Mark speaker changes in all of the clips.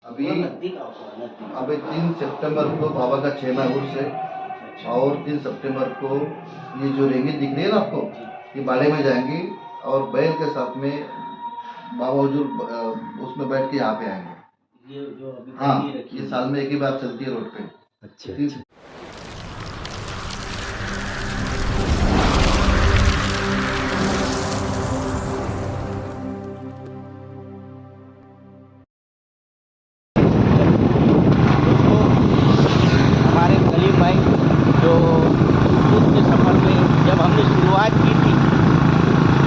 Speaker 1: अभी 3 सितंबर को बाबा का 6 माह उर्स है और 3 सितंबर को ये जो रेंगी दिख रही है ना आपको, ये बाड़े में जाएंगी और बैल के साथ में बाबा हुजूर उसमें बैठ के यहाँ पे आएंगे।
Speaker 2: ये जो अभी
Speaker 1: हाँ, ये साल में एक ही बार चलती है रोड पे।
Speaker 2: अच्छा। हमारे कलीम भाई जो दूध के सफ़र में जब हमने शुरुआत की थी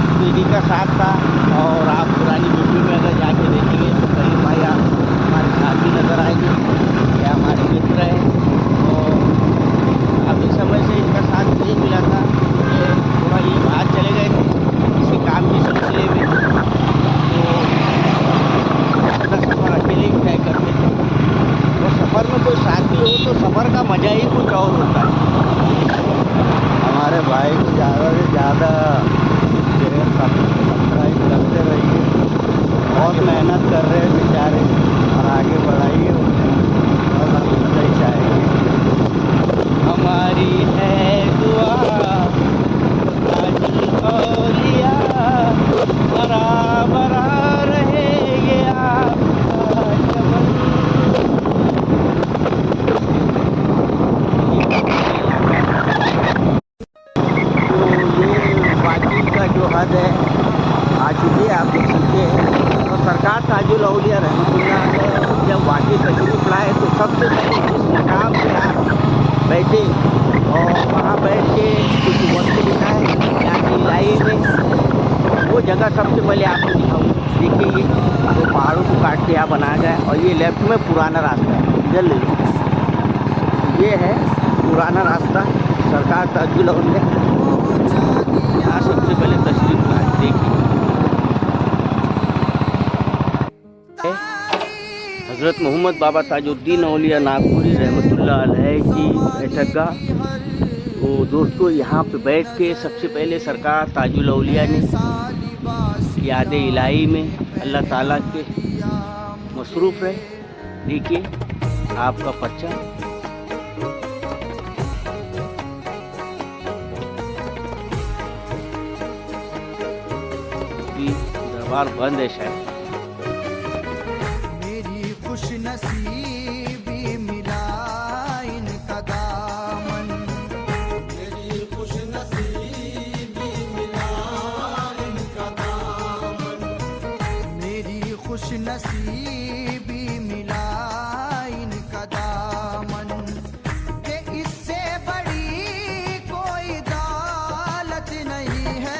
Speaker 2: तो इन्हीं का साथ था। और आप पुरानी वीडियो में अगर जाके देखेंगे तो कलीम भाई आप हमारे साथ भी नज़र आएंगे, या हमारे मित्र हैं। और काफ़ी समय से इनका साथ नहीं मिला था, ये थोड़ा ये बाहर चले गए थे किसी काम के सिलसिले में, तो अपना सफ़र अकेले ही तय करते थे। और सफ़र में कोई साथी हो तो सफ़र का मज़ा ही कुछ और होता है। हमारे भाई को ज़्यादा से ज़्यादा सब्सक्राइब करते रहिए, बहुत मेहनत कर रहे हैं बेचारे और आगे बढ़ाइए और हम सही चाहेंगे। हमारी है दुआ औलिया बराबर रहेंगे आपका चमन। जो हद है आ चुकी है, आप देख सकते हैं। और सरकार ताजुल औलिया रहमतुल्लाह जब वाकई तशरीफ लाए तो सबसे पहले इस मकाम पे आप बैठे और वहाँ बैठ के कुछ वक्त बिताए यहाँ की इलाही में। वो जगह सबसे पहले आपको दिखाऊँ। देखिए ये तो पहाड़ों को काट के यहाँ बनाया गया है, और ये लेफ्ट में पुराना रास्ता है, जल ये है पुराना रास्ता सरकार ताजुल औलिया। यहाँ सबसे पहले तशरीफ लाए। देखिए हज़रत मोहम्मद बाबा ताजुद्दीन औलिया नागपुरी रहमतुल्लाह अलैह की बैठकगाह। तो दोस्तों यहाँ पे बैठ के सबसे पहले सरकार ताजुल औलिया ने याद इलाही में अल्लाह ताला के मसरूफ़ है। देखिए आपका पर्चा दरबार बंद है शायद।
Speaker 3: मेरी खुश नसीबी मिला इनका दामन, मेरी खुश नसीबी मिला इनका दामन, मेरी खुश नसीबी मिला इनका दामन। कि इससे बड़ी कोई दौलत नहीं है,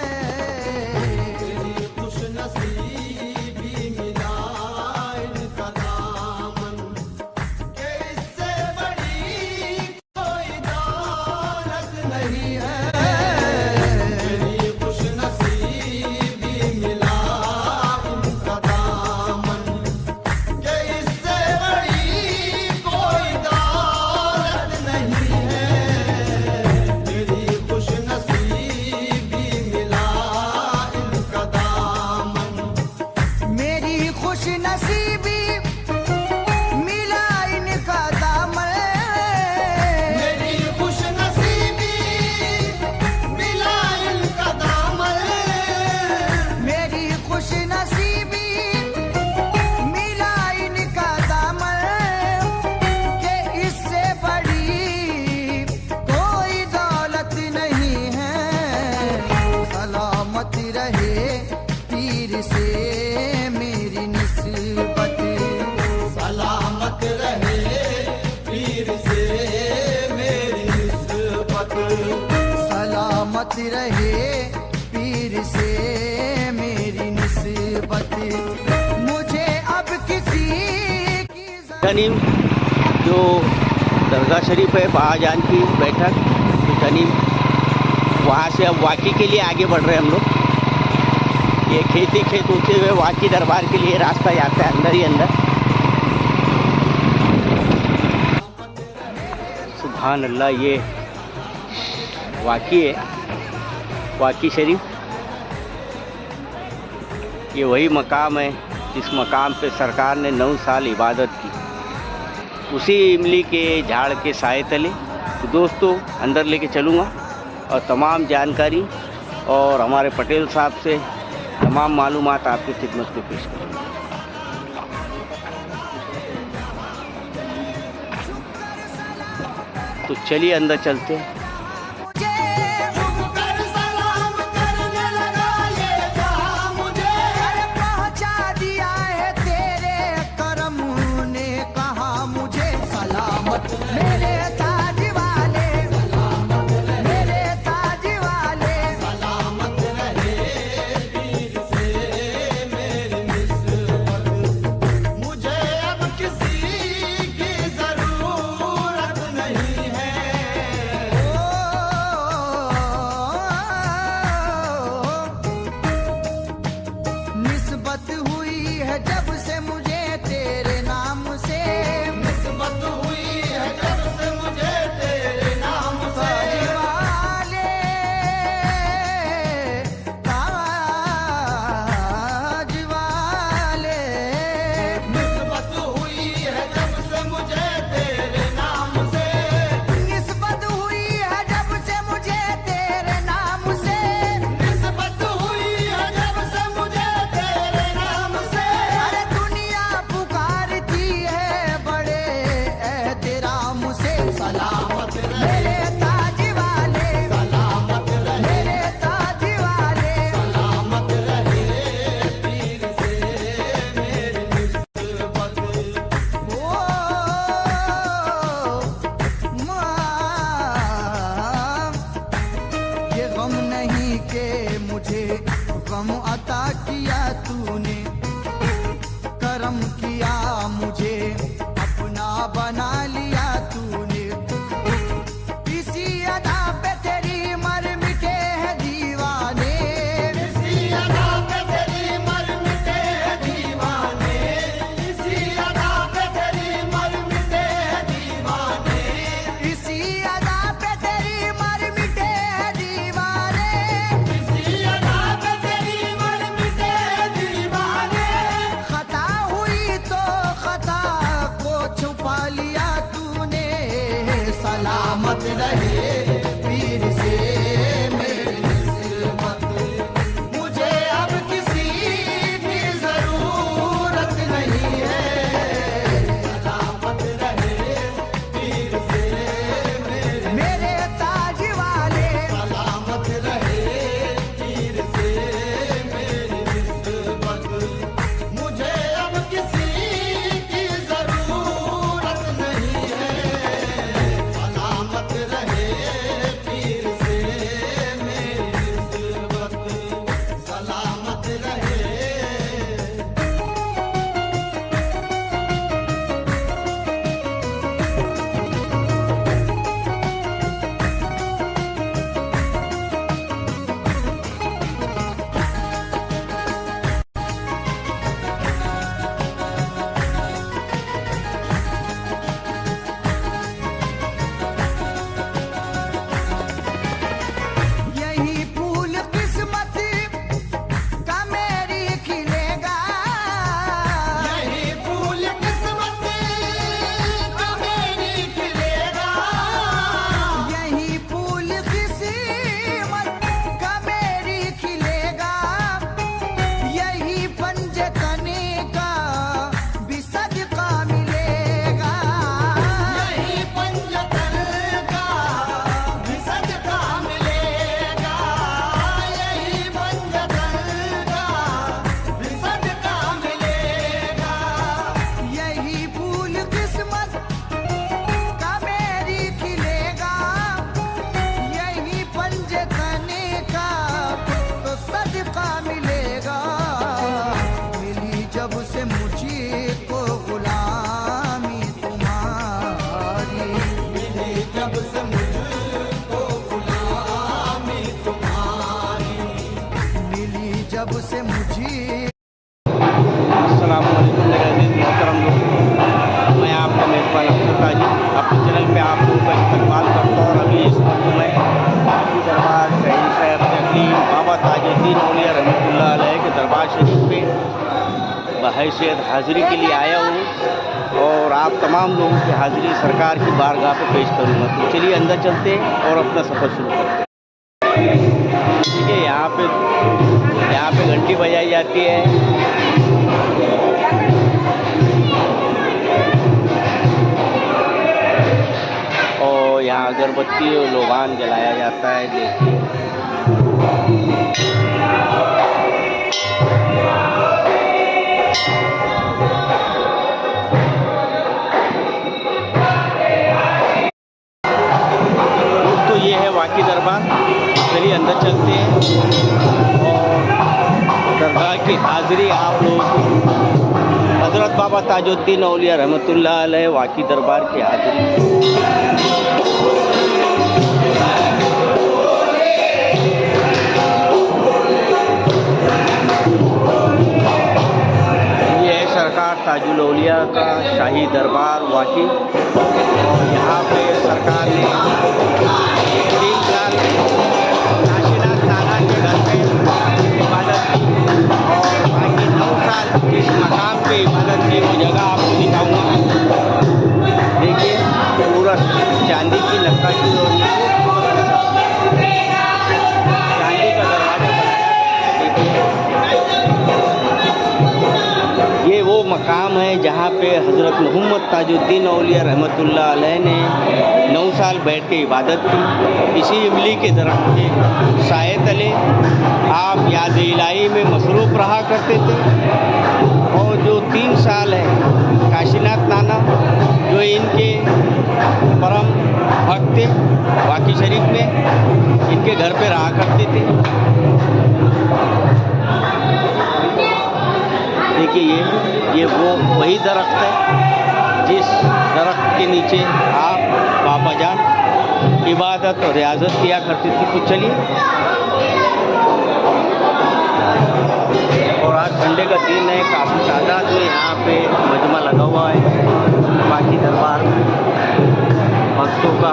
Speaker 3: सलामत रहे पीर से मेरी निस्बत। मुझे अब किसी की
Speaker 2: तनीम जो दरगाह शरीफ है बाजान की बैठक, तो तनीम वहाँ से अब वाकी के लिए आगे बढ़ रहे हैं हम लोग। ये खेती खेत होते हुए वाकी दरबार के लिए रास्ता जाता है अंदर ही अंदर। सुभान अल्लाह, ये वाकी है, वाकी शरीफ। ये वही मकाम है इस मकाम पे सरकार ने 9 साल इबादत की, उसी इमली के झाड़ के साए तले दोस्तों अंदर लेके चलूँगा और तमाम जानकारी और हमारे पटेल साहब से तमाम मालूमात आपकी खिदमत में पेश करूँगा। तो चलिए अंदर चलते हैं। हैसियत हाज़िरी के लिए आया हूँ और आप तमाम लोगों की हाज़िरी सरकार की बारगाह पे पेश करूँगा। तो चलिए अंदर चलते हैं और अपना सफ़र शुरू करते हैं। ठीक है, यहाँ पे घंटी बजाई जाती है और यहाँ अगरबत्ती और लोबान जलाया जाता है। देखिए दोस्तों, ये है वाकी दरबार। चलिए अंदर चलते हैं और दरगाह की हाज़िरी आप लोगों को हज़रत बाबा ताजुद्दीन औलिया रहमतुल्लाह अलैह वाकी दरबार की हाज़िरी। ये है सरकार ताजुल औलिया का शाही दरबार वाकी और यहाँ पे सरकार ने 3 साल काशीनाथ नाना के घर पे इबादत की और बाकी 9 साल जिस मकाम पे इबादत की वो जगह आपको दिखाऊंगा। देखिए पूरा चांदी की नक्काशी और चांदी का दरवाजा बनाया। देखिए ये वो मकाम है जहाँ पे हज़रत मोहम्मद ताजुद्दीन औलिया रहमतुल्लाह अलैह ने 9 साल बैठ के इबादत की। इसी इमली के दरख्त के साए तले आप याद इलाही में मसरूफ़ रहा करते थे। और जो 3 साल है काशीनाथ नाना जो इनके परम भक्त थे वाकी शरीफ में, इनके घर पे रहा करते थे। देखिए ये वो वही दरख्त है जिस दरख्त के नीचे आप बाबा जान इबादत और रियाजत किया करते थे। तो चलिए, और आज संडे का दिन है, काफ़ी तादाद में यहाँ पे मजमा लगा हुआ है वाकी दरबार में भक्तों का।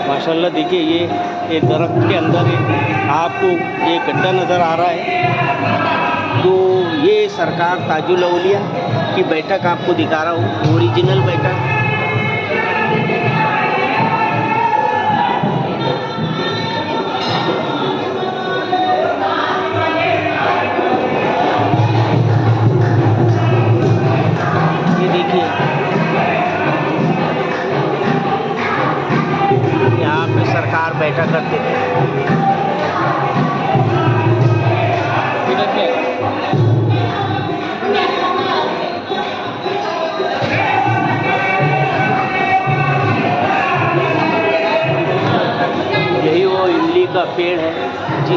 Speaker 2: माशाल्लाह देखिए ये दरख्त के अंदर आपको ये गड्ढा नज़र आ रहा है। तो ये सरकार ताजुल औलिया की बैठक आपको दिखा रहा हूँ, ओरिजिनल बैठक। ये देखिए यहाँ पे सरकार बैठा करते थे।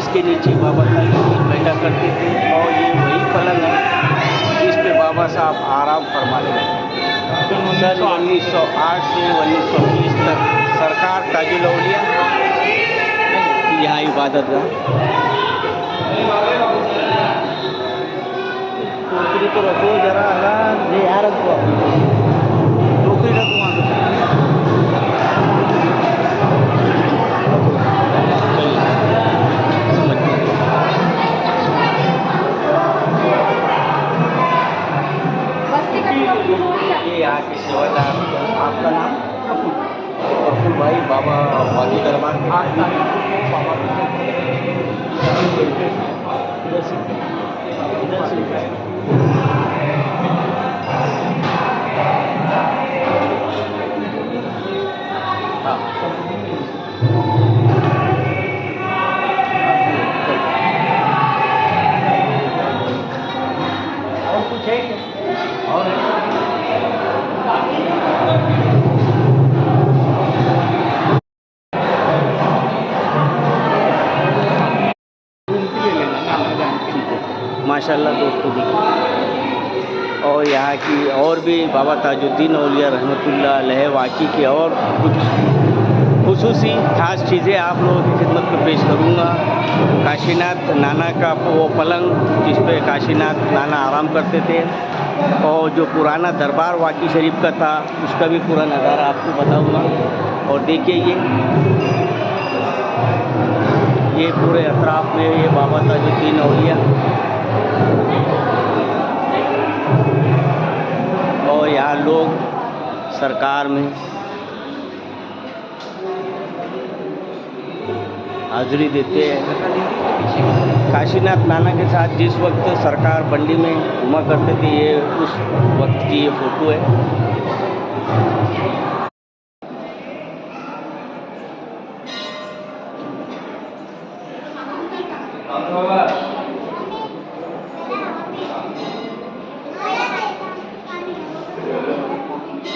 Speaker 2: जिसके नीचे बाबा ताजुद्दीन बैठा करते थे, और ये वही पलंग है जिस पे बाबा साहब आराम फरमाते हैं। सन 1908 से 1920 तक सरकार ताजुल औलिया यहाँ इबादत गाह। टोकरी तो रखो जरा, अल्लाह यार रखो, टोकरी रखो वहाँ पे। ये यहाँ के सेवादार, आपका नाम? प्रफुल्ल भाई, बाबा वाली दरबार के बाबा और कुछ है क्या? और माशाल्लाह दोस्तों देखिए, और यहाँ की और भी बाबा ताजुद्दीन औलिया रहमतुल्लाह अलैह वाक़ई की और कुछ खुसूसी खास चीज़ें आप लोगों की खिदमत में पेश करूँगा। काशीनाथ नाना का वो पलंग जिस पे काशीनाथ नाना आराम करते थे, और जो पुराना दरबार वाक़ई शरीफ का था उसका भी पूरा नज़ारा आपको बताऊँगा। और देखिए ये पूरे अतराफ में ये बाबा ताजुद्दीन औलिया, और यहाँ लोग सरकार में हाजिरी देते हैं। काशीनाथ नाना के साथ जिस वक्त सरकार बंडी में घुमा करते थे, ये उस वक्त की ये फ़ोटो है।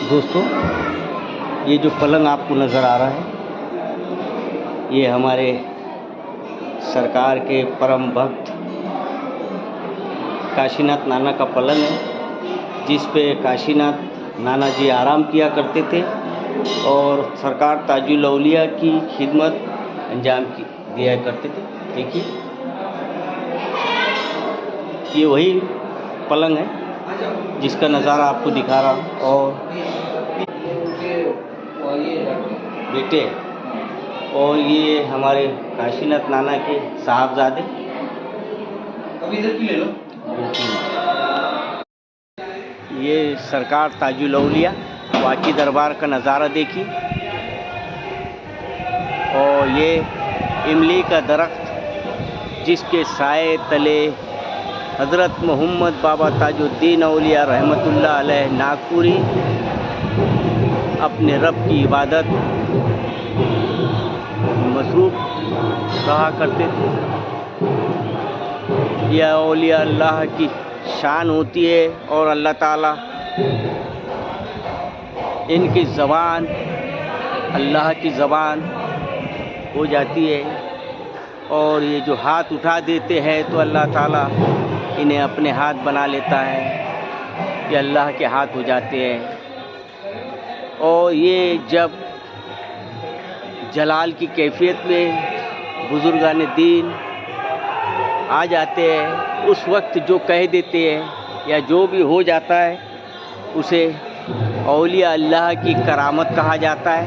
Speaker 2: दोस्तों ये जो पलंग आपको नज़र आ रहा है, ये हमारे सरकार के परम भक्त काशीनाथ नाना का पलंग है, जिस पे काशीनाथ नाना जी आराम किया करते थे और सरकार ताजुल औलिया की खिदमत अंजाम दिया करते थे। देखिए ये वही पलंग है जिसका नज़ारा आपको दिखा रहा हूँ। और बेटे, और ये हमारे काशीनाथ नाना के साहबजादे। अभी इधर की ले लो। ये सरकार ताजुल औलिया वाक़ई दरबार का नज़ारा देखिए, और ये इमली का दरख्त जिसके साए तले हज़रत मोहम्मद बाबा ताजुद्दीन औलिया रहमतुल्लाह अलैह नागपुरी अपने रब की इबादत मसरूफ़ रहा करते थे। यह औलिया अल्लाह की शान होती है, और अल्लाह ताला इनकी ज़बान अल्लाह की ज़बान हो जाती है, और ये जो हाथ उठा देते हैं तो अल्लाह ताला इन्हें अपने हाथ बना लेता है, ये अल्लाह के हाथ हो जाते हैं। और ये जब जलाल की कैफियत में बुज़ुर्गान दीन आ जाते हैं, उस वक्त जो कह देते हैं या जो भी हो जाता है उसे औलिया अल्लाह की करामत कहा जाता है।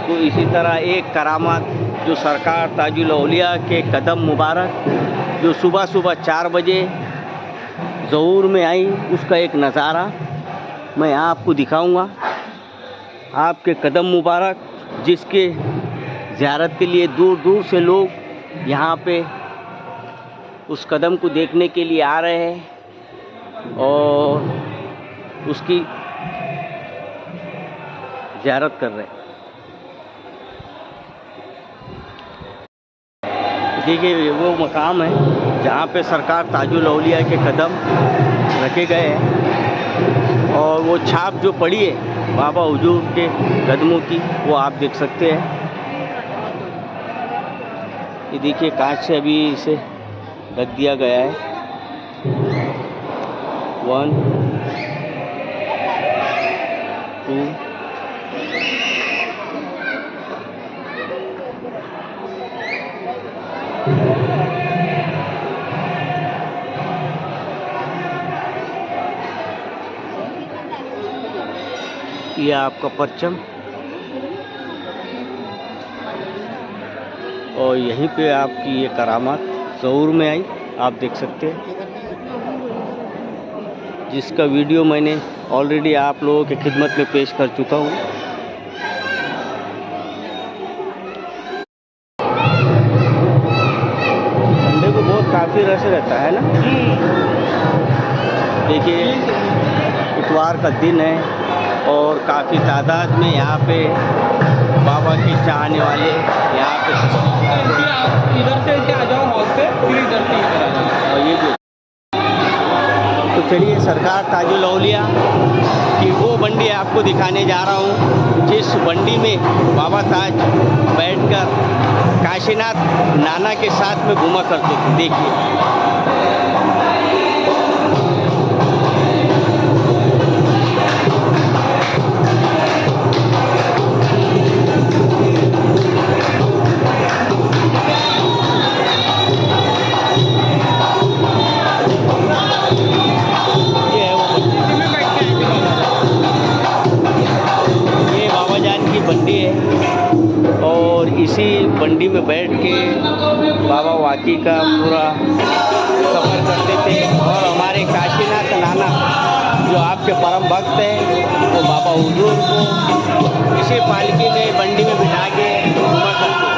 Speaker 2: तो इसी तरह एक करामत जो सरकार ताजुल औलिया के कदम मुबारक जो सुबह सुबह 4 बजे ज़हूर में आई, उसका एक नज़ारा मैं आपको दिखाऊंगा। आपके कदम मुबारक जिसके ज़ियारत के लिए दूर दूर से लोग यहाँ पे उस कदम को देखने के लिए आ रहे हैं और उसकी ज़ियारत कर रहे हैं। देखिए वो मकाम है जहाँ पे सरकार ताजुल औलिया के कदम रखे गए हैं, और वो छाप जो पड़ी है बाबा हुजूर के कदमों की, वो आप देख सकते हैं। ये देखिए कांच से अभी इसे रख दिया गया है। 1 2 ये आपका परचम और यहीं पे आपकी ये करामात ज़रूर में आई, आप देख सकते हैं, जिसका वीडियो मैंने ऑलरेडी आप लोगों की खिदमत में पेश कर चुका हूँ। संडे को बहुत काफ़ी रश रहता है ना। देखिए इतवार का दिन है और काफ़ी तादाद में यहाँ पे बाबा के चाहने वाले यहाँ पे
Speaker 4: आप इधर से आ जाओ हॉल से, फिर इधर से इधर आ जाओ।
Speaker 2: और ये भी तो चलिए सरकार ताजुल औलिया की वो बंडी आपको दिखाने जा रहा हूँ जिस बंडी में बाबा ताज बैठकर काशीनाथ नाना के साथ में घूमा करते थे। देखिए बंडी है और इसी बंडी में बैठ के बाबा वाकी का पूरा सफ़र करते थे। और हमारे काशीनाथ नाना जो आपके परम भक्त हैं वो बाबा हुजूर को इसी पालकी में बंडी में बिठा के घूमा करते थे।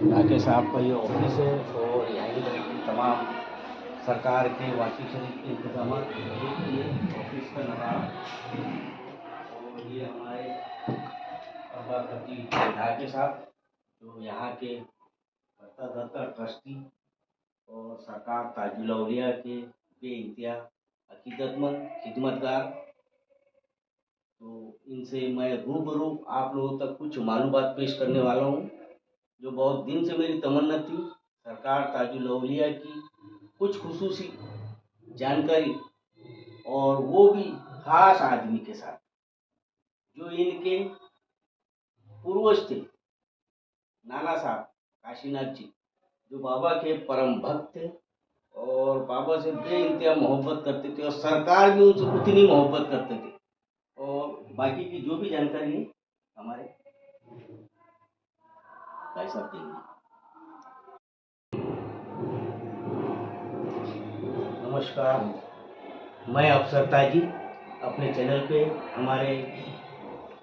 Speaker 2: ढाके साहब का ये ऑफिस है और यहीं पर तमाम सरकार के वाकी शरीफ के इंतजाम ये ऑफिस का नज़ारा। और ये हमारे
Speaker 5: बाबा खतीब झा के साथ, जो यहाँ के कर्ता धर्ता ट्रस्टी और सरकार ताजुल औलिया के बेइंतहा अकीदतमंद खिदमतगार, तो इनसे मैं रूबरू आप लोगों तक कुछ मालूमात पेश करने वाला हूँ, जो बहुत दिन से मेरी तमन्ना थी। सरकार ताजुल औलिया की कुछ खुसूसी जानकारी, और वो भी खास आदमी के साथ जो इनके पूर्वज थे, नाना साहब काशीनाथ जी, जो बाबा के परम भक्त थे और बाबा से बेइंतहा मोहब्बत करते थे, और सरकार भी उनसे उतनी मोहब्बत करते थे। और बाकी की जो भी जानकारी है हमारे भाई साहब देंगे। नमस्कार, मैं अफसर ताजी अपने चैनल पे हमारे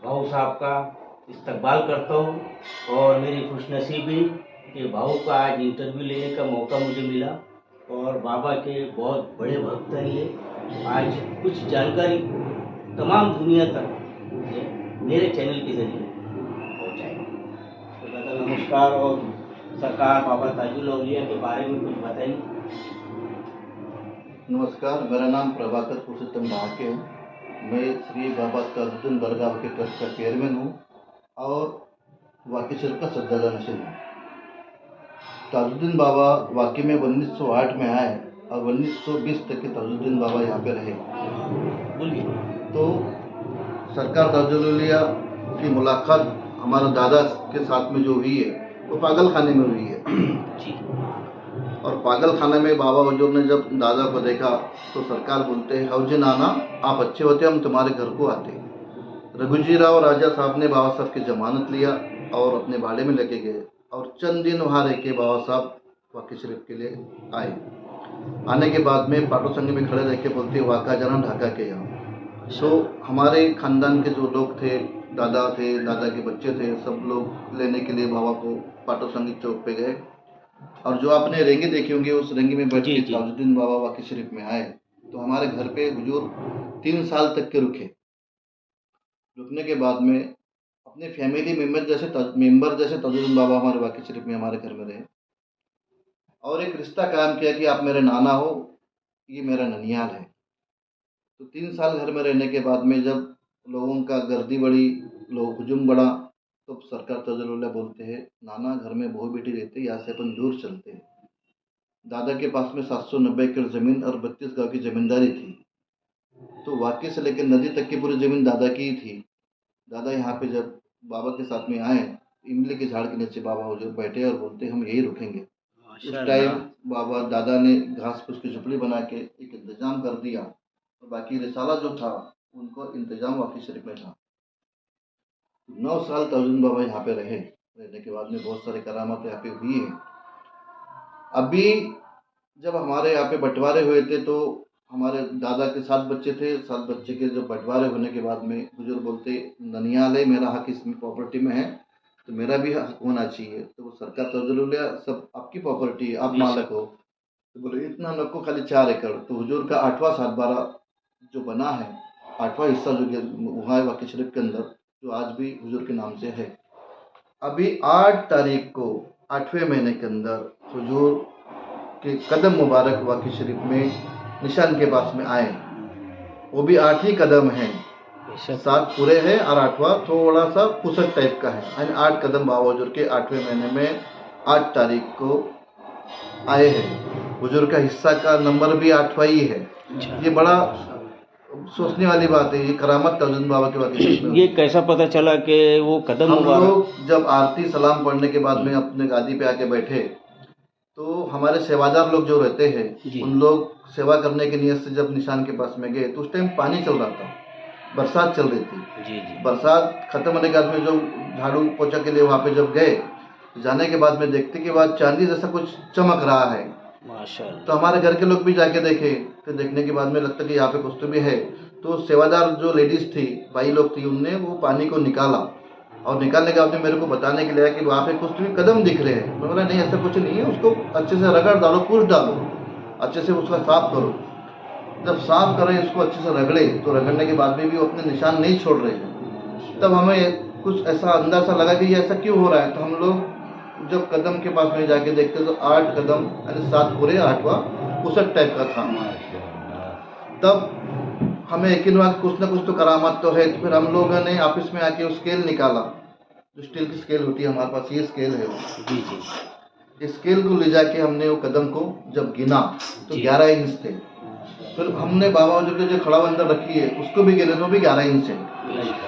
Speaker 5: भाऊ साहब का इस्तकबाल करता हूँ, और मेरी खुशनसीबी कि भाऊ का आज इंटरव्यू लेने का मौका मुझे मिला, और बाबा के बहुत बड़े भक्त हैं ये। आज कुछ जानकारी तमाम दुनिया तक मेरे चैनल के जरिए पहुँचाएंगे। तो दादा नमस्कार, और सरकार बाबा ताजुल औलिया के बारे में कुछ बताइए।
Speaker 1: नमस्कार, मेरा नाम प्रभाकर पुरुषोत्तम ढाके है। मैं श्री बाबा ताजुद्दीन दरगाह के ट्रस्ट का चेयरमैन हूँ और वाक़ई शरीफ का सज्जादा नशीन हूँ। ताजुद्दीन बाबा वाकई में 1908 में आए और 1920 तक के ताजुद्दीन बाबा यहाँ पे रहे।
Speaker 5: बोलिए।
Speaker 1: तो सरकार ताजुल औलिया की मुलाकात हमारा दादा के साथ में जो हुई है वो पागल खाने में हुई है। और पागल खाने में बाबा हुजूर ने जब दादा को देखा तो सरकार बोलते हैं, हौजी नाना आप अच्छे होते हम तुम्हारे घर को आते। रघुजी राव राजा साहब ने बाबा साहब की जमानत लिया और अपने बाड़े में लेके गए, और चंद दिन वहाँ रह के बाबा साहब वाक़ई शरीफ के लिए आए। आने के बाद में पाटो संघ में खड़े रह के बोलते वाक़ा जाना ढाका के यहाँ। तो हमारे ख़ानदान के जो लोग थे, दादा थे, दादा के बच्चे थे, सब लोग लेने के लिए बाबा को पाटो संगीत चौक पे गए, और जो आपने रेंगे देखी होंगी उस रेंगे में बैठ के ताजुद्दीन बाबा वाक़ई शरीफ में आए। तो हमारे घर पे हुजूर 3 साल तक के रुके। रुकने के बाद में अपने फैमिली मेम्बर जैसे ताजुद्दीन बाबा हमारे वाक़ई शरीफ में हमारे घर में रहे, और एक रिश्ता कायम किया कि आप मेरे नाना हो, ये मेरा ननियाल है। तो 3 साल घर में रहने के बाद में जब लोगों का गर्दी बढ़ी, लोग हुजूम बढ़ा, तो सरकार ताजुल औलिया बोलते हैं, नाना घर में बहू बेटी रहते, यहाँ से अपन दूर चलते हैं। दादा के पास में 790 एकड़ ज़मीन और 32 गांव की ज़मींदारी थी। तो वाक़ई से लेकर नदी तक की पूरी ज़मीन दादा की ही थी। दादा यहाँ पे जब बाबा के साथ में आए, इमली के झाड़ के नीचे बाबा हुजूर बैठे और बोलते हम यही रुकेंगे। उस टाइम बाबा दादा ने घास फूस की झुपड़ी बना के एक इंतज़ाम कर दिया, और बाकी रिसाला जो था उनको इंतज़ाम वाक़ई शरीफ में था। 9 साल ताजुद्दीन बाबा यहाँ पे रहने के बाद में बहुत सारे करामात यहाँ पे हुई है। अभी जब हमारे यहाँ पे बंटवारे हुए थे तो हमारे दादा के 7 बच्चे थे। 7 बच्चे के जब बंटवारे होने के बाद में हुजूर बोलते ननियाल है, मेरा हक इसमें प्रॉपर्टी में है, तो मेरा भी हक होना चाहिए। तो वो सरकार ताजुल औलिया सब आपकी प्रॉपर्टी है, आप मालिक हो। तो बोले इतना नको खाली 4 एकड़। तो हुजूर का 8वां 7/12 जो बना है, 8वां हिस्सा जो हुआ है वाक़ई शरीफ के अंदर, जो आज भी हुजूर के नाम से है। अभी 8 तारीख को 8वें महीने के अंदर हुजूर के कदम मुबारक वाक़ई शरीफ में निशान के पास में आए। वो भी 8 ही कदम हैं, 7 पूरे हैं और 8वां थोड़ा सा पुसट टाइप का है। यानी 8 कदम बाबा हुजूर के 8वें महीने में 8 तारीख को आए हैं। हुजूर का हिस्सा का नंबर भी 8वां ही है। ये बड़ा सोचने वाली बात है, ये करामत ताजुद्दीन बाबा के वाक़ई।
Speaker 5: ये कैसा पता चला कि वो कदम
Speaker 1: हम लोग जब आरती सलाम पढ़ने के बाद में अपने गादी पे आके बैठे, तो हमारे सेवादार लोग जो रहते हैं उन लोग सेवा करने की नियत से जब निशान के पास में गए, तो उस टाइम पानी चल रहा था, बरसात चल रही थी। बरसात खत्म होने के बाद में जो झाड़ू पोछा के लिए वहाँ पे जब गए, जाने के बाद में देखते के बाद चांदी जैसा कुछ चमक रहा है।
Speaker 5: माशाअल्लाह।
Speaker 1: तो हमारे घर के लोग भी जाके देखे, तो देखने के बाद में लगता कि यहाँ पे कुछ तो भी है। तो सेवादार जो लेडीज़ थी, भाई लोग थी, उनने वो पानी को निकाला, और निकालने के बाद में मेरे को बताने के लिए आया कि वहाँ पे कुछ तो भी कदम दिख रहे हैं। मैं बोला नहीं ऐसा कुछ नहीं है, उसको अच्छे से रगड़ डालो, पूछ डालो, अच्छे से उसका साफ करो। जब साफ करें, उसको अच्छे से रगड़े, तो रगड़ने के बाद में भी वो अपने निशान नहीं छोड़ रहे हैं। तब हमें कुछ ऐसा अंदाजा लगा कि ये ऐसा क्यों हो रहा है। तो हम लोग जब कदम के पास में जाके देखते तो 8 कदम यानी 7 पूरे 8वां उसट टाइप का था। तब हमें यकीन हुआ कि कुछ ना कुछ तो करामात तो है। तो फिर हम लोगों ने ऑफिस में आके वो स्केल निकाला, जो स्टील की स्केल होती है हमारे पास, ये स्केल है वो।
Speaker 5: जी जी।
Speaker 1: इस स्केल को ले जाके हमने वो कदम को जब गिना तो 11 इंच थे। फिर हमने बाबा हुजूर के जो खड़ा बंदर रखी है उसको भी गिने तो भी 11 इंच है।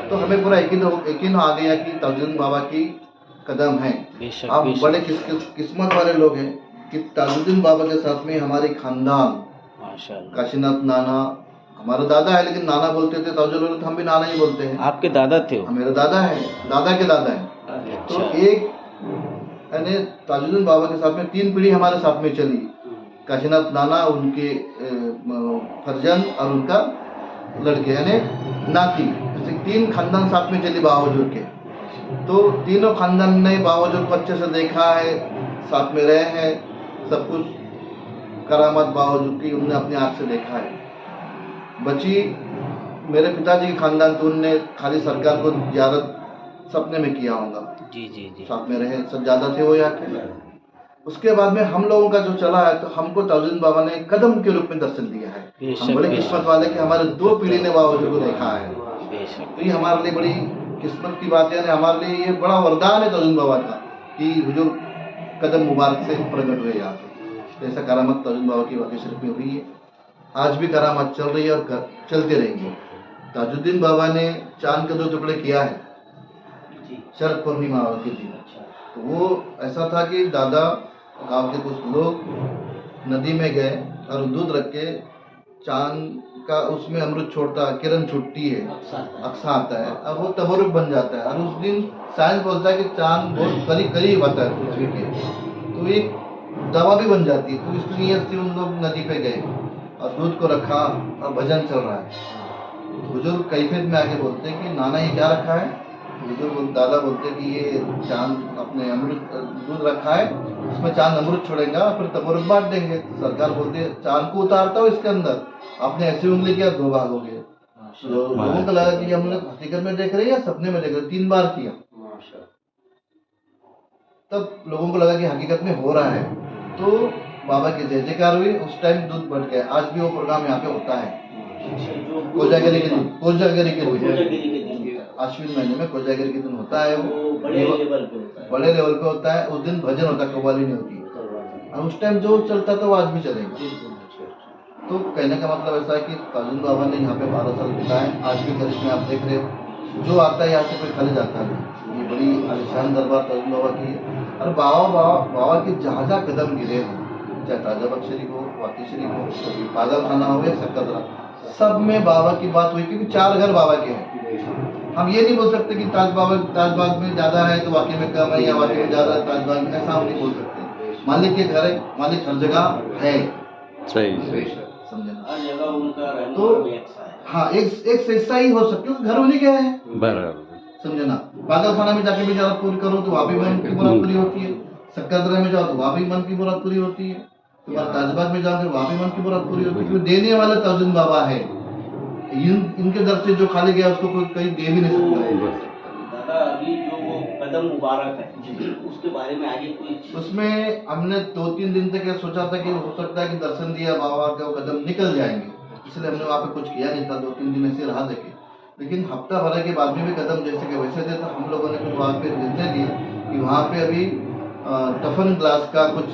Speaker 1: तो हमें पूरा यकीन आ गया कि ताजुद्दीन बाबा की कदम है। आप बड़े किस्मत वाले लोग हैं कि ताजुद्दीन बाबा के साथ में हमारे खानदान, काशीनाथ नाना हमारा दादा है, लेकिन नाना बोलते थे, ताजुद्दीन तो हम भी नाना ही बोलते हैं।
Speaker 5: आपके दादा थे?
Speaker 1: मेरे दादा है, दादा के दादा है। तो एक यानी ताजुद्दीन बाबा के साथ में 3 पीढ़ी हमारे साथ में चली। काशीनाथ नाना, उनके फर्जन और उनका लड़के यानी नाती, ऐसे 3 खानदान साथ में चली बाबा हुजूर के। तो तीनों खानदान ने बाबा हुजूर को अच्छे से देखा है, साथ में रहे हैं, सब कुछ करामत बाबा हुजूर की उन्होंने अपनी आँख से देखा है। बची मेरे पिताजी के खानदान, तो उनने खाली सरकार को ज़ियारत सपने में किया होगा।
Speaker 5: जी जी जी।
Speaker 1: साथ में रहे, सब ज़्यादा थे वो यहाँ के। उसके बाद में हम लोगों का जो चला है, तो हमको ताजुद्दीन बाबा ने कदम के रूप में दर्शन दिया है। हम बड़े किस्मत वाले कि हमारे 2 पीढ़ी ने बाबा हुजूर को देखा है। तो ये हमारे लिए बड़ी किस्मत की बात है, हमारे लिए ये बड़ा वरदान है ताजुद्दीन बाबा का कि हुजूर कदम मुबारक से प्रकट हुए यहाँ पे। तो ऐसा करामत ताजुद्दीन बाबा की वाक़ई शरीफ में हुई है। आज भी करामत चल रही है और चलते रहेंगे। ताजुद्दीन बाबा ने चांद के 2 टुकड़े किया है शरद पूर्णिमा के दिन। तो वो ऐसा था कि दादा गांव के कुछ लोग नदी में गए और दूध रख के चांद का उसमें अमृत छोड़ता, किरण छूटती है, अक्सा आता है और वो तबरुक बन जाता है। और उस दिन साइंस बोलता है कि चांद बहुत करीब करीब आता है पृथ्वी के, तो एक दवा भी बन जाती है। तो इस नीयत से उन लोग नदी पे गए और दूध को रखा और भजन चल रहा है। बुजुर्ग कैफियत में आके बोलते हैं कि नाना ये क्या रखा है। बुजुर्ग दादा बोलते हैं कि ये चांद अपने अमृत दूध रखा है, उसमें चांद अमृत छोड़ेगा फिर तबरुक बांट देंगे। सरकार बोलती है चांद को उतारता हो इसके अंदर, आपने ऐसी उंगली किया 2 भाग हो गए। लोगों को लगा कि हम लोग हकीकत में देख रहे हैं या सपने में देख रहे हैं। 3 बार किया, तब लोगों को लगा कि हकीकत में हो रहा है। तो बाबा की जय जयकार हुई, उस टाइम दूध बढ़ गया। आज भी वो प्रोग्राम यहाँ पे होता है कोजागरी के दिन, कोजागरी के दिन अश्विन महीने में कोजागरी के दिन होता है। वो बड़े लेवल पे होता है। उस दिन भजन होता है, कव्वाली नहीं होती। और उस टाइम जो चलता था वो आज भी चलेगा। तो कहने का मतलब ऐसा है कि ताजुद्दीन बाबा ने यहाँ पे 12 साल बिताए। आज भी करिश्मे आप देख रहे हो, जो आता है यहाँ से कोई खाली जाता नहीं। ये बड़ी आलिशान दरबार ताजुद्दीन बाबा की है। और बाबा के जहाँ जहाँ कदम गिरे हैं, चाहे ताजाबाद शरीफ हो, वाकी शरीफ हो, पागल खाना हो या सक्कतरा, सब में बाबा की बात हुई। क्योंकि 4 घर बाबा के हैं। हम ये नहीं बोल सकते कि ताजबाग में ज़्यादा है तो वाकई में कम है, या वाकई में ज़्यादा है ताजबाग में, ऐसा हम नहीं बोल सकते। मालिक के घर है, मालिक हर जगह है। सही समझना,
Speaker 5: हर जगह उनका
Speaker 1: तो हाँ एक हिस्सा ही हो सकते, क्योंकि घर उन्हीं के है। समझना, पागल खाना में जाके भी ज़्यादा पूरी करो तो वहाँ भी मन की मुराद पूरी होती है। सक्कतरा में जाओ तो वहाँ भी मन की मुराद पूरी होती है। तुम्हारे ताजबाग में जाओगे वहाँ भी मन की मुराद पूरी होती है। क्योंकि देने वाला ताजुद्दीन बाबा है। इनके दर से जो खाली गया उसको कोई कहीं दे भी नहीं सकता।
Speaker 5: दादा अभी जो वो कदम मुबारक है उसके बारे में आगे कोई,
Speaker 1: उसमें हमने 2-3 दिन तक सोचा था कि हो सकता है कि दर्शन दिया बाबा का वो कदम निकल जाएंगे, इसलिए हमने वहाँ पे कुछ किया नहीं था। 2-3 दिन ऐसे रहा देखे। लेकिन हफ्ता भर के बाद में भी कदम जैसे कि वैसे थे। तो हम लोगों ने फिर वहाँ पे निर्णय लिया कि वहाँ पे अभी टफन ग्लास का कुछ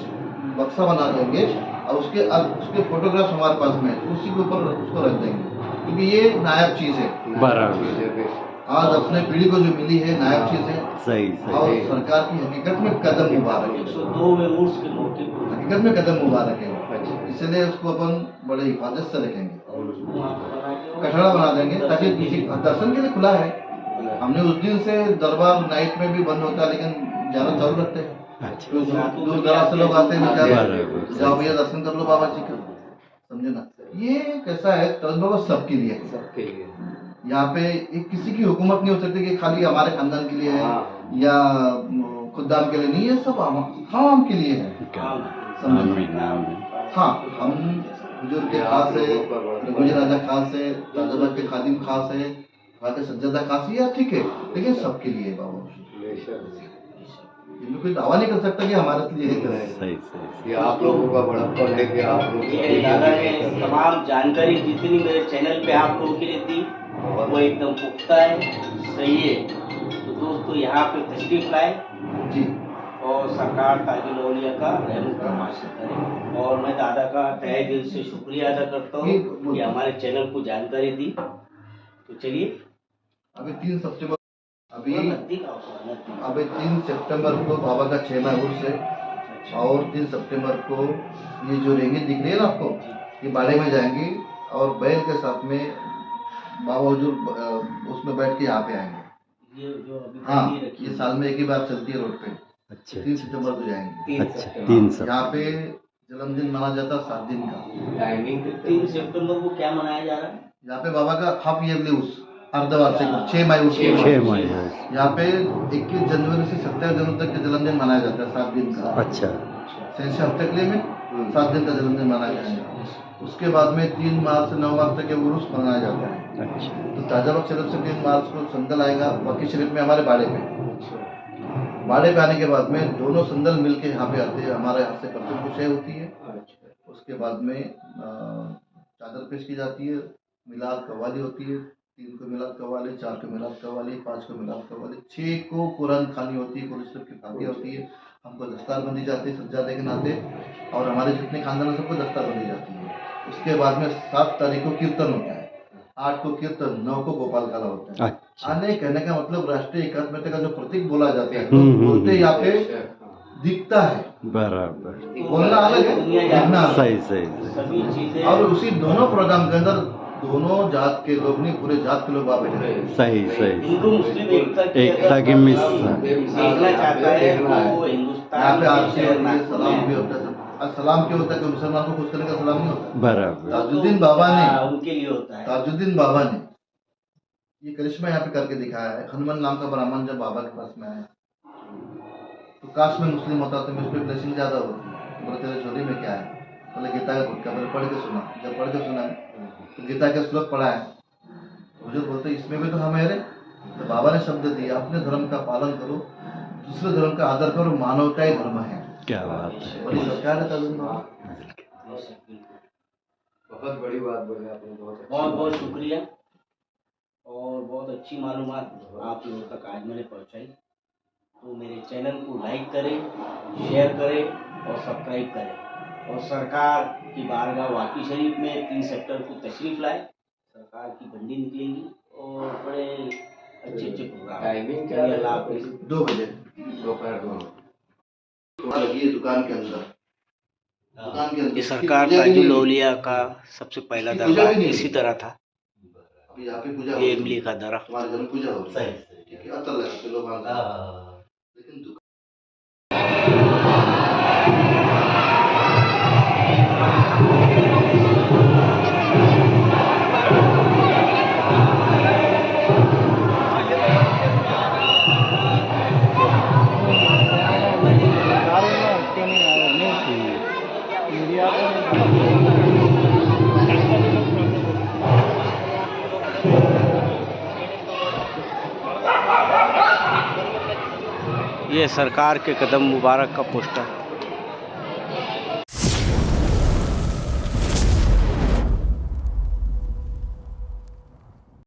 Speaker 1: बक्सा बना देंगे और उसके फोटोग्राफ हमारे पास में, उसी के ऊपर उसको रख देंगे। क्योंकि ये नायाब चीज़ है। आज अपने पीढ़ी को जो मिली है नायाब चीज़ है। सही। और सरकार की हकीकत में कदम मुबारक है।
Speaker 5: 102वें उर्स के मौके पर
Speaker 1: हकीकत में कदम मुबारक है, इसलिए उसको अपन बड़े हिफाजत से रखेंगे। कठड़ा बना देंगे ताकि किसी दर्शन के लिए खुला है। हमने उस दिन से दरबार नाइट में भी बंद होता है, लेकिन ज़्यादा चालू रखते हैं। दूर दराज से लोग आते हैं, जाओ भैया दर्शन कर लो बाबा जी का। समझे ना, ये कैसा है ताजुद्दीन बाबा सबके लिए है। सबके लिए यहाँ पे एक किसी की हुकूमत नहीं हो सकती कि खाली हमारे खानदान के लिए है या खुदाम के लिए नहीं है। सब आवाम के लिए है। हाँ, हम बुजुर्ग के खास है, गुजर राजा खास है, ताजाबाद के खादिम खास है, बाकी सज्जदा काफी है, ठीक है, लेकिन सबके लिए है बाबा। इनमें कोई दावा नहीं कर सकता कि हमारे लिए है कर।
Speaker 6: ये आप लोगों का बड़प्पन है कि आप लोग
Speaker 5: ये दादा ने तमाम जानकारी जितनी मेरे चैनल पे आप लोगों के लिए दी वो एकदम पुख्ता है, सही है। तो दोस्तों यहाँ पे तशरीफ लाए
Speaker 1: जी,
Speaker 5: और सरकार ताजुल औलिया का रहम तमाशा करें। और मैं दादा का तहे दिल से शुक्रिया अदा करता हूँ कि हमारे चैनल को जानकारी दी। तो चलिए
Speaker 1: अभी 3 सितंबर अभी
Speaker 5: नजदीक आओ, नजदीक।
Speaker 1: अभी 3 सितंबर को बाबा का 6 उर्स है, और 3 सितंबर को ये जो रेंगे दिख रही है ना आपको, ये बाड़े में जाएंगी और बैल के साथ में बाबा हुजूर उसमें बैठ के यहाँ पे आएंगे।
Speaker 5: ये जो अभी
Speaker 1: हाँ,
Speaker 5: तक ये रखी
Speaker 1: ये साल में एक ही बार चलती है रोड पे।
Speaker 2: अच्छा
Speaker 1: 3 सितंबर को जाएंगे।
Speaker 5: 3
Speaker 2: अच्छा
Speaker 5: सितंबर।
Speaker 2: 3 सब
Speaker 1: यहाँ पे जन्मदिन माना जाता है 7 दिन का।
Speaker 6: टाइमिंग
Speaker 5: 3 सितंबर को क्या मनाया जा रहा है?
Speaker 1: यहाँ पे बाबा का हाफ ईयरली उर्स, अर्धवार्षिक 6 मई उर्स।
Speaker 2: 6 मई।
Speaker 1: यहाँ पे 21 जनवरी से 27 जनवरी तक के जन्मदिन मनाया जाता है 7 दिन का।
Speaker 2: अच्छा
Speaker 1: सेंस हफ्ते के लिए में 7 दिन का जन्मदिन मनाया जाएगा। उसके बाद में 3 मार्च से 9 मार्च तक के उर्स मनाया जाता है।
Speaker 2: अच्छा
Speaker 1: तो ताजाबाग शरीफ से 3 मार्च को संदल आएगा, वकी शरीफ में हमारे बाड़े पे। बाड़े पे आने के बाद में दोनों संदल मिलके यहाँ पे आते हैं, हमारे हाथ से परचम कुशाई होती है। उसके बाद में चादर पेश की जाती है, मिलाद कव्वाली होती है, 3 को मिलाद कव्वाली, 4 को मिलाद कव्वाली, 5 को मिलाद कव्वाली, 6 को कुरान खानी होती है, कुरान शरीफ की फातिहा होती है। हमको दस्तार बंदी जाती है सज्जादे के नाते, और हमारे जितने खानदान है सबको दस्तार बंदी जाती है। उसके बाद में 7 तारीख को कीर्तन होता है, 8 को कीर्तन, 9 को गोपाल काला होता है।
Speaker 2: अच्छा
Speaker 1: आने कहने का मतलब राष्ट्रीय एकात्मता का जो प्रतीक बोला जाता है, लोग बोलते यहाँ पे दिखता है,
Speaker 2: बराबर
Speaker 1: बोलना अलग है, दिखना अलग है।
Speaker 2: सही
Speaker 5: सभी चीजें
Speaker 1: और उसी दोनों प्रोग्राम के अंदर दोनों जात के लोग नहीं, पूरे जात के लोग बैठे हैं।
Speaker 2: सही
Speaker 5: हिंदू मुस्लिम
Speaker 2: एकता की मिस
Speaker 5: देखना चाहता है तो
Speaker 1: यहाँ
Speaker 5: हिंदुस्तान
Speaker 1: पे
Speaker 5: के
Speaker 1: आरती
Speaker 5: शहर
Speaker 1: होती है,
Speaker 5: नागपुर
Speaker 1: सलाम
Speaker 5: में
Speaker 1: भी होता है। और सलाम क्यों होता है कि मुसलमान को खुश करने का सलाम नहीं होता।
Speaker 2: बराबर
Speaker 1: ताजुद्दीन बाबा ने
Speaker 5: उनके लिए होता है।
Speaker 1: ताजुद्दीन बाबा ने ये करिश्मा यहाँ पे करके दिखाया है। हनुमान नाम का ब्राह्मण जब बाबा के पास में आया तो काश में मुस्लिम होता तो मुझ पर ब्लेसिंग ज्यादा होती। बोले तेरे झोली में क्या है? बोले गीता का गुटका। बोले पढ़ के सुना। जब पढ़ के सुना तो गीता के श्लोक पढ़ा है, मुझे बोलते इसमें भी तो हम है रे। तो बाबा ने शब्द दिया, अपने धर्म का पालन करो, दूसरे धर्म का आदर करो, मानवता ही धर्म है।
Speaker 2: क्या बात है।
Speaker 1: बड़ी सरकार है ताजुद्दीन बाबा।
Speaker 6: बहुत बड़ी बात बोले आपने, बहुत
Speaker 5: बहुत बहुत शुक्रिया और बहुत अच्छी मालूमात आप लोगों तक आज मैंने पहुंचाई। तो मेरे चैनल को लाइक करें, शेयर करें और सब्सक्राइब करें। और सरकार की बारगाह वाकी शरीफ में 3 सितंबर को तशरीफ लाए। सरकार की बंडी निकलेंगी और बड़े अच्छे अच्छे प्रोग्राम।
Speaker 6: टाइमिंग क्या है?
Speaker 5: अल्लाह हाफिज़।
Speaker 1: 2 बजे
Speaker 6: दोपहर 2
Speaker 1: लगी है दुकान के अंदर। दुकान के अंदर
Speaker 5: ये सरकार ताजुल औलिया का सबसे पहला
Speaker 1: इसकी पूजा
Speaker 5: दरबार
Speaker 1: भी नहीं
Speaker 5: इसी तरह था।
Speaker 1: अभी यहाँ पे पूजा
Speaker 5: ये
Speaker 1: होती
Speaker 5: इमली
Speaker 1: है।
Speaker 5: का दरख्त।
Speaker 1: हमारे घर में पूजा होती है, ठीक है, अतर लगाते लोग आते हैं। लेकिन दुकान
Speaker 5: ये सरकार के कदम मुबारक का पोस्टर।